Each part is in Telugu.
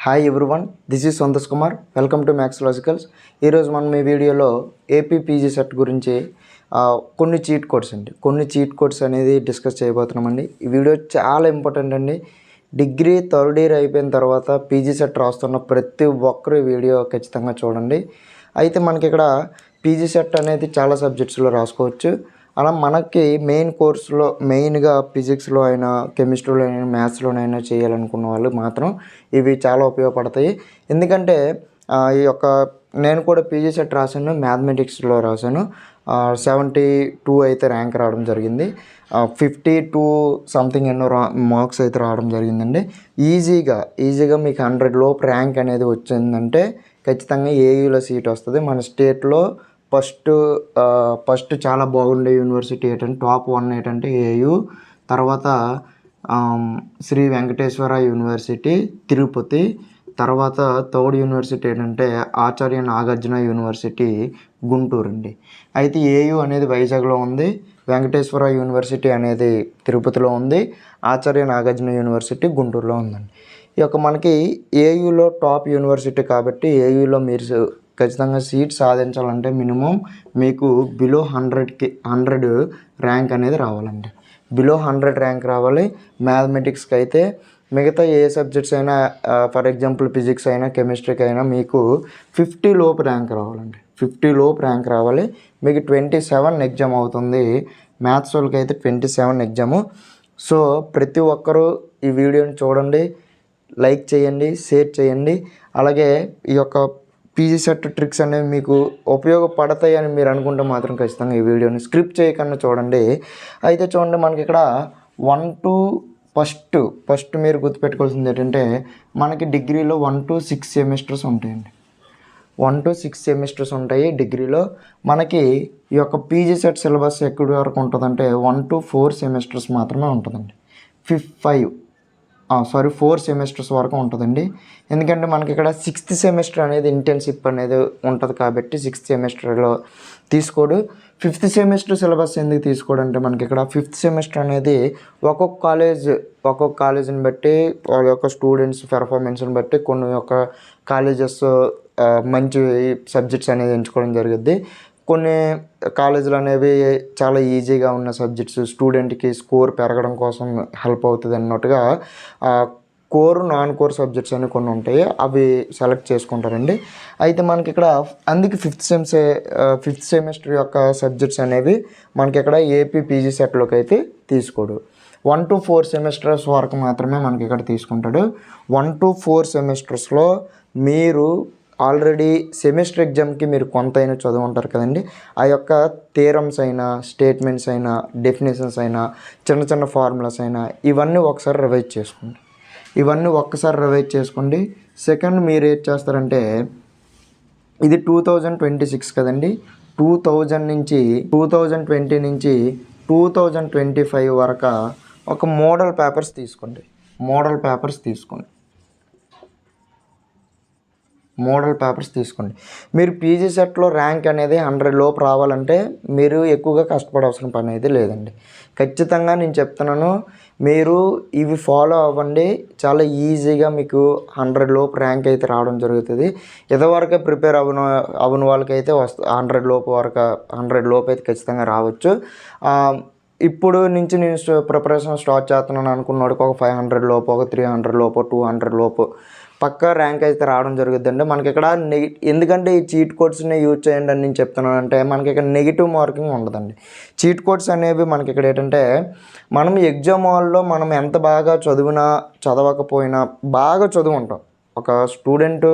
Hi everyone, this is Santosh Kumar. Welcome to maths logicals. ఈరోజు మనం ఈ వీడియోలో ఏపీ పీజీ సెట్ గురించి కొన్ని చీట్ కోడ్స్ అనేది డిస్కస్ చేయబోతున్నామండి. ఈ వీడియో చాలా ఇంపార్టెంట్ అండి. డిగ్రీ థర్డ్ ఇయర్ అయిపోయిన తర్వాత పీజీ సెట్ రాస్తున్న ప్రతి ఒక్కరు ఈ వీడియో ఖచ్చితంగా చూడండి. అయితే మనకి ఇక్కడ పీజీ సెట్ అనేది చాలా సబ్జెక్ట్స్లో రాసుకోవచ్చు. అలా మనకి మెయిన్ కోర్సులో మెయిన్గా ఫిజిక్స్లో అయినా, కెమిస్ట్రీలో అయినా, మ్యాథ్స్లోనైనా చేయాలనుకున్న వాళ్ళు మాత్రం ఇవి చాలా ఉపయోగపడతాయి. ఎందుకంటే ఈ యొక్క నేను కూడా పీజీ సెట్ రాశాను, మ్యాథమెటిక్స్లో రాశాను. 72 అయితే ర్యాంక్ రావడం జరిగింది. 52 సంథింగ్ ఎన్నో మార్క్స్ అయితే రావడం జరిగిందండి. ఈజీగా మీకు 100 లోపు ర్యాంక్ అనేది వచ్చిందంటే ఖచ్చితంగా ఏయూలో సీట్ వస్తుంది. మన స్టేట్లో ఫస్ట్ చాలా బాగుండే యూనివర్సిటీ ఏంటంటే టాప్ 1 ఏంటంటే ఏయూ, తర్వాత శ్రీ వెంకటేశ్వర యూనివర్సిటీ తిరుపతి, తర్వాత థర్డ్ యూనివర్సిటీ ఏంటంటే ఆచార్య నాగార్జున యూనివర్సిటీ గుంటూరు అండి. అయితే ఏయూ అనేది వైజాగ్లో ఉంది, వెంకటేశ్వర యూనివర్సిటీ అనేది తిరుపతిలో ఉంది, ఆచార్య నాగార్జున యూనివర్సిటీ గుంటూరులో ఉందండి. ఈ యొక్క మనకి ఏయూలో టాప్ యూనివర్సిటీ కాబట్టి ఏయూలో మీరు ఖచ్చితంగా సీట్ సాధించాలంటే మినిమం మీకు బిలో 100 ర్యాంక్ అనేది రావాలండి. బిలో 100 ర్యాంక్ రావాలి. మ్యాథమెటిక్స్కి అయితే మిగతా ఏ సబ్జెక్ట్స్ అయినా, ఫర్ ఎగ్జాంపుల్ ఫిజిక్స్ అయినా, కెమిస్ట్రీకి అయినా మీకు 50 లోపు ర్యాంక్ రావాలండి. 50 లోపు ర్యాంక్ రావాలి. మీకు 27 ఎగ్జామ్ అవుతుంది. మ్యాథ్స్ వాళ్ళకి అయితే 27 ఎగ్జాము. సో ప్రతి ఒక్కరూ ఈ వీడియోని చూడండి, లైక్ చేయండి, షేర్ చేయండి. అలాగే ఈ యొక్క పీజీ సెట్ ట్రిక్స్ అనేవి మీకు ఉపయోగపడతాయి అని మీరు అనుకుంటే మాత్రం ఖచ్చితంగా ఈ వీడియోని స్క్రిప్ట్ చేయకుండా చూడండి. అయితే చూడండి, మనకి ఇక్కడ 1 to ఫస్ట్ మీరు గుర్తుపెట్టుకోవాల్సింది ఏంటంటే మనకి డిగ్రీలో 1 to 6 సెమిస్టర్స్ ఉంటాయండి. 1 to 6 సెమిస్టర్స్ ఉంటాయి డిగ్రీలో. మనకి ఈ యొక్క పీజీ సెట్ సిలబస్ ఎక్కడి వరకు ఉంటుందంటే 1 to 4 సెమిస్టర్స్ మాత్రమే ఉంటుందండి. 4 సెమిస్టర్స్ వరకు ఉంటుందండి. ఎందుకంటే మనకి ఇక్కడ 6th సెమిస్టర్ అనేది ఇంటర్న్షిప్ అనేది ఉంటుంది కాబట్టి 6th సెమిస్టర్లో తీసుకోడు. 5th సెమిస్టర్ సిలబస్ ఎందుకు తీసుకోడు అంటే మనకి ఇక్కడ 5th సెమిస్టర్ అనేది ఒక్కొక్క కాలేజీని బట్టి వాళ్ళ యొక్క స్టూడెంట్స్ పెర్ఫార్మెన్స్ని బట్టి కొన్ని యొక్క కాలేజెస్ మంచి సబ్జెక్ట్స్ అనేది ఎంచుకోవడం జరుగుద్ది. కొన్ని కాలేజీలు అనేవి చాలా ఈజీగా ఉన్న సబ్జెక్ట్స్ స్టూడెంట్కి స్కోర్ పెరగడం కోసం హెల్ప్ అవుతుంది అన్నట్టుగా కోర్, నాన్ కోర్ సబ్జెక్ట్స్ అని కొన్ని ఉంటాయి, అవి సెలెక్ట్ చేసుకుంటారండి. అయితే మనకి ఇక్కడ అందుకే 5th సెమిస్టర్ యొక్క సబ్జెక్ట్స్ అనేవి మనకి ఇక్కడ ఏపీ పీజీ సెట్లోకి అయితే తీసుకోడు. 1 to 4 సెమిస్టర్స్ వరకు మాత్రమే మనకి ఇక్కడ తీసుకుంటాడు. 1 to 4 సెమిస్టర్స్లో మీరు ఆల్రెడీ సెమిస్టర్ ఎగ్జామ్కి మీరు కొంతైనా చదువు ఉంటారు కదండి. ఆ యొక్క థియరమ్స్ అయినా, స్టేట్మెంట్స్ అయినా, డెఫినేషన్స్ అయినా, చిన్న ఫార్ములాస్ అయినా ఇవన్నీ ఒకసారి రివైజ్ చేసుకోండి. సెకండ్ మీరు ఏం చేస్తారంటే ఇది 2026 కదండి. 2020 నుంచి 2025 వరకు ఒక మోడల్ పేపర్స్ తీసుకోండి. మీరు పీజీ సెట్లో ర్యాంక్ అనేది 100 లోపు రావాలంటే మీరు ఎక్కువగా కష్టపడాల్సిన పని అయితే లేదండి. ఖచ్చితంగా నేను చెప్తున్నాను, మీరు ఇవి ఫాలో అవ్వండి. చాలా ఈజీగా మీకు 100 లోపు ర్యాంక్ అయితే రావడం జరుగుతుంది. ఇదివరకే ప్రిపేర్ అవ్వని వాళ్ళకైతే 100 లోపు అయితే ఖచ్చితంగా రావచ్చు. ఇప్పుడు నుంచి నేను ప్రిపరేషన్ స్టార్ట్ చేస్తున్నాను అనుకున్నవాడికి ఒక 500 లోపు, ఒక 300 లోపు, 200 లోపు పక్కా ర్యాంక్ అయితే రావడం జరుగుతుందండి. మనకి ఇక్కడ ఎందుకంటే ఈ చీట్ కోడ్స్ని యూజ్ చేయండి అని నేను చెప్తున్నానంటే మనకి ఇక్కడ నెగిటివ్ మార్కింగ్ ఉండదండి. చీట్ కోడ్స్ అనేవి మనకి ఇక్కడ ఏంటంటే మనం ఎగ్జామ్ హాల్లో మనం ఎంత బాగా చదవకపోయినా బాగా చదువుంటాం. ఒక స్టూడెంట్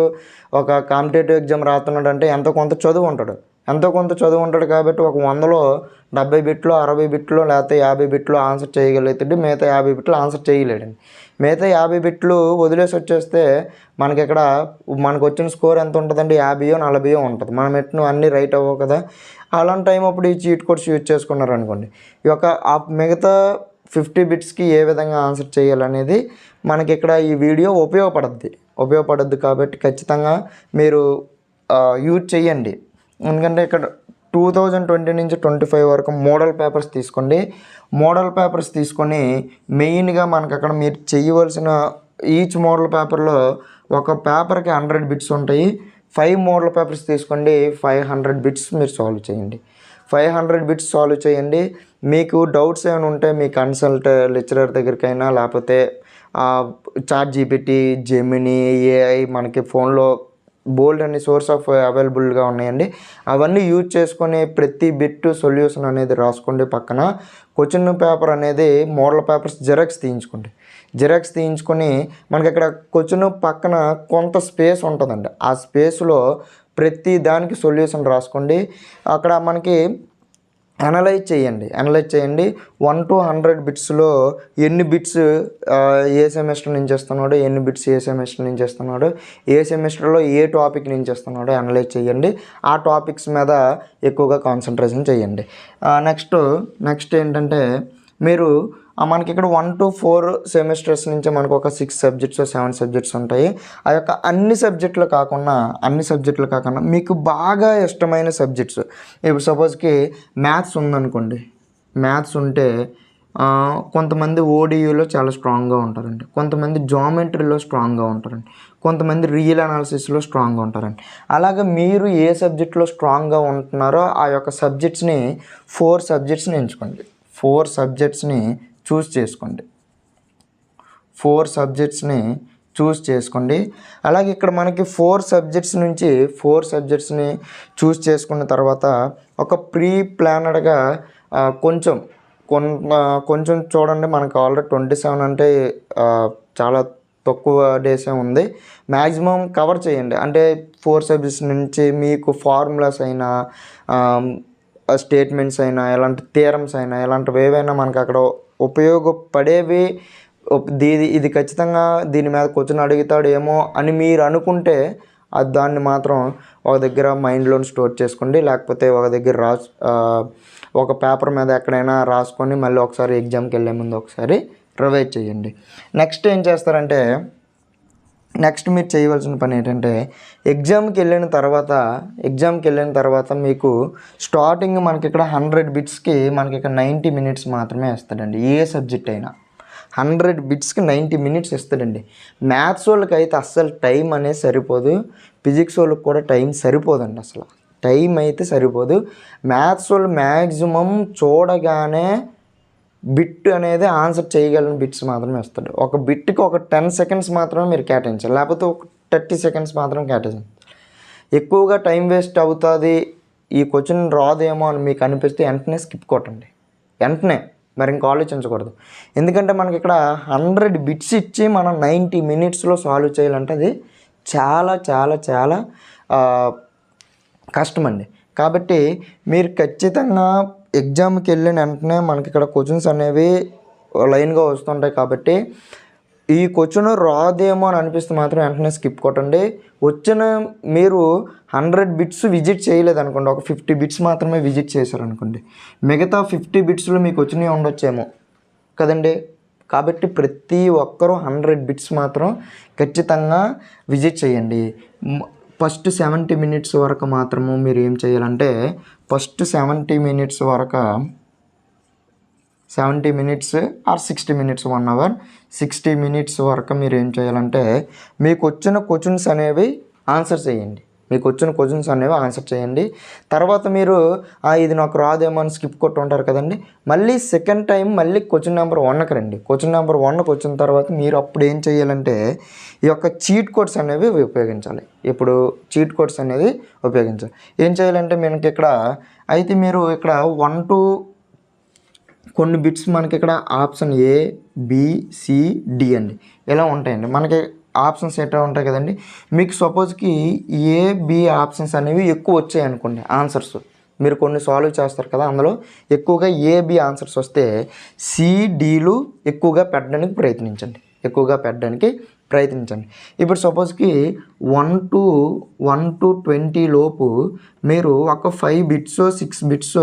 ఒక కాంపిటేటివ్ ఎగ్జామ్ రాస్తున్నాడు అంటే ఎంతో కొంత చదువు ఉంటాడు కాబట్టి ఒక 100లో 70 బిట్లు, 60 బిట్లు, లేకపోతే 50 బిట్లు ఆన్సర్ చేయగలుగుతాడు. మిగతా 50 బిట్లు ఆన్సర్ చేయలేడండి. మిగతా 50 బిట్లు వదిలేసి వచ్చేస్తే మనకి ఇక్కడ మనకు వచ్చిన స్కోర్ ఎంత ఉంటుందండి? 50, 40 ఉంటుంది. మనం ఎట్ను అన్నీ రైట్ అవ్వవు కదా. అలాంటి టైం అప్పుడు ఈ చీట్ కోడ్స్ యూజ్ చేసుకున్నారు అనుకోండి, ఈ యొక్క మిగతా 50 బిట్స్కి ఏ విధంగా ఆన్సర్ చేయాలనేది మనకి ఇక్కడ ఈ వీడియో ఉపయోగపడుద్ది కాబట్టి ఖచ్చితంగా మీరు యూజ్ చేయండి. ఎందుకంటే ఇక్కడ 2020 నుంచి 25 వరకు మోడల్ పేపర్స్ తీసుకొని మెయిన్గా మనకు అక్కడ మీరు చేయవలసిన ఈచ్ మోడల్ పేపర్లో ఒక పేపర్కి 100 బిట్స్ ఉంటాయి. 5 మోడల్ పేపర్స్ తీసుకోండి, 500 బిట్స్ మీరు సాల్వ్ చేయండి. 500 బిట్స్ సాల్వ్ చేయండి. మీకు డౌట్స్ ఏమైనా ఉంటే మీ కన్సల్ట్ లెక్చరర్ దగ్గరికైనా, లేకపోతే చాట్ జీపీటీ, జెమినీ, ఏఐ మనకి ఫోన్లో బోల్డ్ అనే సోర్స్ ఆఫ్ అవైలబుల్గా ఉన్నాయండి. అవన్నీ యూజ్ చేసుకొని ప్రతి బిట్ సొల్యూషన్ అనేది రాసుకోండి. పక్కన క్వశ్చన్ పేపర్ అనేది మోడల్ పేపర్స్ జిరాక్స్ తీయించుకొని మనకి ఇక్కడ క్వశ్చన్ పక్కన కొంత స్పేస్ ఉంటుందండి. ఆ స్పేస్లో ప్రతి దానికి సొల్యూషన్ రాసుకోండి. అక్కడ మనకి అనలైజ్ చేయండి. 1 to 100 బిట్స్లో ఎన్ని బిట్స్ ఏ సెమిస్టర్ నుంచి ఇస్తున్నాడు, ఎన్ని బిట్స్ ఏ సెమిస్టర్ నుంచి ఇస్తున్నాడు, ఏ సెమిస్టర్లో ఏ టాపిక్ నుంచి ఇస్తున్నాడో అనలైజ్ చేయండి. ఆ టాపిక్స్ మీద ఎక్కువగా కాన్సన్ట్రేషన్ చేయండి. నెక్స్ట్ ఏంటంటే మీరు మనకి ఇక్కడ 1 to 4 సెమిస్టర్స్ నుంచి మనకు ఒక 6 సబ్జెక్ట్స్ 7 సబ్జెక్ట్స్ ఉంటాయి. ఆ యొక్క అన్ని సబ్జెక్టులు కాకుండా మీకు బాగా ఇష్టమైన సబ్జెక్ట్స్, ఇప్పుడు సపోజ్కి మ్యాథ్స్ ఉందనుకోండి. మ్యాథ్స్ ఉంటే కొంతమంది ఓడియూలో చాలా స్ట్రాంగ్గా ఉంటారండి, కొంతమంది జామెట్రీలో స్ట్రాంగ్గా ఉంటారండి, కొంతమంది రియల్ అనాలిసిస్లో స్ట్రాంగ్గా ఉంటారండి. అలాగే మీరు ఏ సబ్జెక్ట్లో స్ట్రాంగ్గా ఉంటున్నారో ఆ యొక్క సబ్జెక్ట్స్ని 4 సబ్జెక్ట్స్ని ఎంచుకోండి. 4 సబ్జెక్ట్స్ని చూస్ చేసుకోండి. అలాగే ఇక్కడ మనకి 4 సబ్జెక్ట్స్ని చూస్ చేసుకున్న తర్వాత ఒక ప్రీ ప్లానర్గా కొంచెం చూడండి. మనకు ఆల్రెడీ 27 అంటే చాలా తక్కువ డేసే ఉంది. మ్యాక్సిమం కవర్ చేయండి. అంటే 4 సబ్జెక్ట్స్ నుంచి మీకు ఫార్ములాస్ అయినా, స్టేట్మెంట్స్ అయినా, ఎలాంటి థియరమ్స్ అయినా, ఇలాంటివి ఏవైనా మనకు అక్కడ ఉపయోగపడేవి, ఇది ఖచ్చితంగా దీని మీద క్వశ్చన్ అడుగుతాడేమో అని మీరు అనుకుంటే దాన్ని మాత్రం ఒక దగ్గర మైండ్లో స్టోర్ చేసుకోండి. లేకపోతే ఒక దగ్గర ఒక పేపర్ మీద ఎక్కడైనా రాసుకొని మళ్ళీ ఒకసారి ఎగ్జామ్కి వెళ్ళే ముందు ఒకసారి రివైజ్ చేయండి. నెక్స్ట్ ఏం చేస్తారంటే, నెక్స్ట్ మీరు చేయవలసిన పని ఏంటంటే, ఎగ్జామ్కి వెళ్ళిన తర్వాత మీకు స్టార్టింగ్ మనకి ఇక్కడ 100 బిట్స్కి మనకి ఇక్కడ 90 మినిట్స్ మాత్రమే ఇస్తాడండి. ఏ సబ్జెక్ట్ అయినా 100 బిట్స్కి 90 మినిట్స్ ఇస్తాడండి. మ్యాథ్స్ వాళ్ళకి అయితే అస్సలు టైం అనేది సరిపోదు, ఫిజిక్స్ వాళ్ళకి కూడా టైం సరిపోదండి. అసలు టైం అయితే సరిపోదు. మ్యాథ్స్ వాళ్ళు మ్యాక్సిమం చూడగానే బిట్ అనేది ఆన్సర్ చేయగలిగిన బిట్స్ మాత్రమే ఇస్తాడు. ఒక బిట్కి ఒక 10 సెకండ్స్ మాత్రమే మీరు కేటాయించాలి, లేకపోతే ఒక 30 సెకండ్స్ మాత్రం కేటాయించాలి. ఎక్కువగా టైం వేస్ట్ అవుతుంది, ఈ క్వశ్చన్ రాదేమో అని మీకు అనిపిస్తే వెంటనే స్కిప్ కొట్టండి. మరి ఇంకా ఆలోచించకూడదు. ఎందుకంటే మనకి ఇక్కడ 100 బిట్స్ ఇచ్చి మనం 90 మినిట్స్లో సాల్వ్ చేయాలంటే అది చాలా చాలా చాలా కష్టమండి. కాబట్టి మీరు ఖచ్చితంగా ఎగ్జామ్కి వెళ్ళిన వెంటనే మనకి ఇక్కడ క్వశ్చన్స్ అనేవి లైన్గా వస్తుంటాయి. కాబట్టి ఈ క్వశ్చన్ రాదేమో అని అనిపిస్తే మాత్రం వెంటనే స్కిప్ కొట్టండి. మీరు 100 బిట్స్ విజిట్ చేయలేదనుకోండి, ఒక 50 బిట్స్ మాత్రమే విజిట్ చేశారనుకోండి, మిగతా 50 బిట్స్లో మీకు వచ్చినవి ఉండొచ్చేమో కదండి. కాబట్టి ప్రతి ఒక్కరూ 100 బిట్స్ మాత్రం ఖచ్చితంగా విజిట్ చేయండి. ఫస్ట్ 70 మినిట్స్ వరకు మాత్రము మీరు ఏం చేయాలంటే, ఫస్ట్ 70 మినిట్స్ వరకు 70 minutes or 60 minutes 1 hour 60 minutes వరకు మీరు ఏం చేయాలంటే, మీకు వచ్చిన క్వశ్చన్స్ అనేవి ఆన్సర్ చేయండి. తర్వాత మీరు ఇది నాకు రాదేమో అని స్కిప్ కొట్టి ఉంటారు కదండి, మళ్ళీ సెకండ్ టైం మళ్ళీ క్వశ్చన్ నెంబర్ 1కి రండి. క్వశ్చన్ నెంబర్ 1కి వచ్చిన తర్వాత మీరు అప్పుడు ఏం చేయాలంటే, ఈ యొక్క చీట్ కోడ్స్ అనేవి ఉపయోగించాలి. ఏం చేయాలంటే, మనకి ఇక్కడ అయితే మీరు ఇక్కడ 1 to కొన్ని బిట్స్ మనకి ఇక్కడ option A, B, C, D అండి ఇలా ఉంటాయండి. మనకి ఆప్షన్స్ ఎట్లా ఉంటాయి కదండి. మీకు సపోజ్కి A, B ఆప్షన్స్ అనేవి ఎక్కువ వచ్చాయి అనుకోండి, ఆన్సర్స్ మీరు కొన్ని సాల్వ్ చేస్తారు కదా, అందులో ఎక్కువగా A, B ఆన్సర్స్ వస్తే C, Dలు ఎక్కువగా పెట్టడానికి ప్రయత్నించండి. ఇప్పుడు సపోజ్కి 1 to 20 లోపు మీరు ఒక 5 బిట్స్ 6 బిట్స్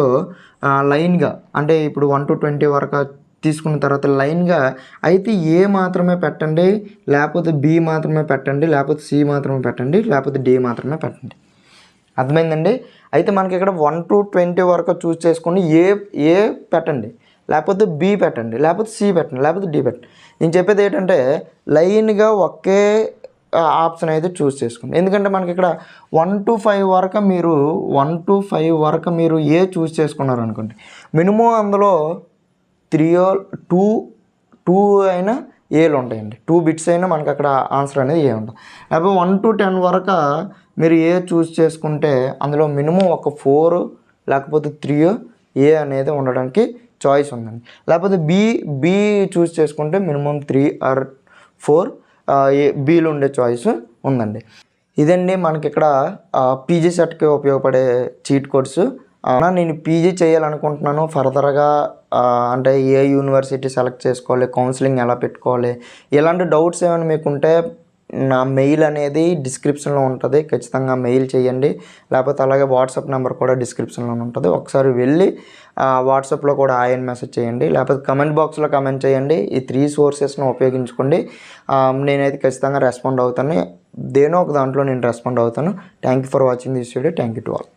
లైన్గా, అంటే ఇప్పుడు 1 to 20 వరకు తీసుకున్న తర్వాత లైన్గా అయితే A మాత్రమే పెట్టండి, లేకపోతే B మాత్రమే పెట్టండి, లేకపోతే C మాత్రమే పెట్టండి, లేకపోతే D మాత్రమే పెట్టండి. అర్థమైందండి. అయితే మనకి ఇక్కడ 1 to 20 వరకు చూస్ చేసుకొని ఏ పెట్టండి, లేకపోతే బి పెట్టండి, లేకపోతే సి పెట్టండి, లేకపోతే డి పెట్టండి. నేను చెప్పేది ఏంటంటే లైన్గా ఒకే ఆప్షన్ అయితే చూస్ చేసుకోండి. ఎందుకంటే మనకి ఇక్కడ 1 to 5 వరకు మీరు ఏ చూస్ చేసుకున్నారు అనుకోండి, మినిమం అందులో 2 అయినా ఏలు ఉంటాయండి. 2 బిట్స్ అయినా మనకి అక్కడ ఆన్సర్ అనేది ఏ ఉంటుంది. లేకపోతే 1 to 10 వరకు మీరు ఏ చూస్ చేసుకుంటే అందులో మినిమం ఒక 4 లేకపోతే 3 ఏ అనేది ఉండడానికి చాయిస్ ఉందండి. లేకపోతే బి చూస్ చేసుకుంటే మినిమం 3 or 4 బీలో ఉండే చాయిస్ ఉందండి. ఇదండి మనకి ఇక్కడ పీజీ సెట్కి ఉపయోగపడే చీట్ కోడ్స్. నేను పీజీ చేయాలనుకుంటున్నాను ఫర్దర్గా, అంటే ఏ యూనివర్సిటీ సెలెక్ట్ చేసుకోవాలి, కౌన్సిలింగ్ ఎలా పెట్టుకోవాలి, ఇలాంటి డౌట్స్ ఏమైనా మీకు ఉంటే నా మెయిల్ అనేది డిస్క్రిప్షన్లో ఉంటుంది, ఖచ్చితంగా మెయిల్ చేయండి. లేకపోతే అలాగే వాట్సాప్ నెంబర్ కూడా డిస్క్రిప్షన్లో ఉంటుంది, ఒకసారి వెళ్ళి వాట్సాప్లో కూడా ఆయన మెసేజ్ చేయండి, లేకపోతే కమెంట్ బాక్స్లో కమెంట్ చేయండి. ఈ 3 సోర్సెస్ను ఉపయోగించుకోండి. నేనైతే ఖచ్చితంగా రెస్పాండ్ అవుతాను, దేనో ఒక దాంట్లో నేను రెస్పాండ్ అవుతాను. Thank you for watching this video. Thank you to all.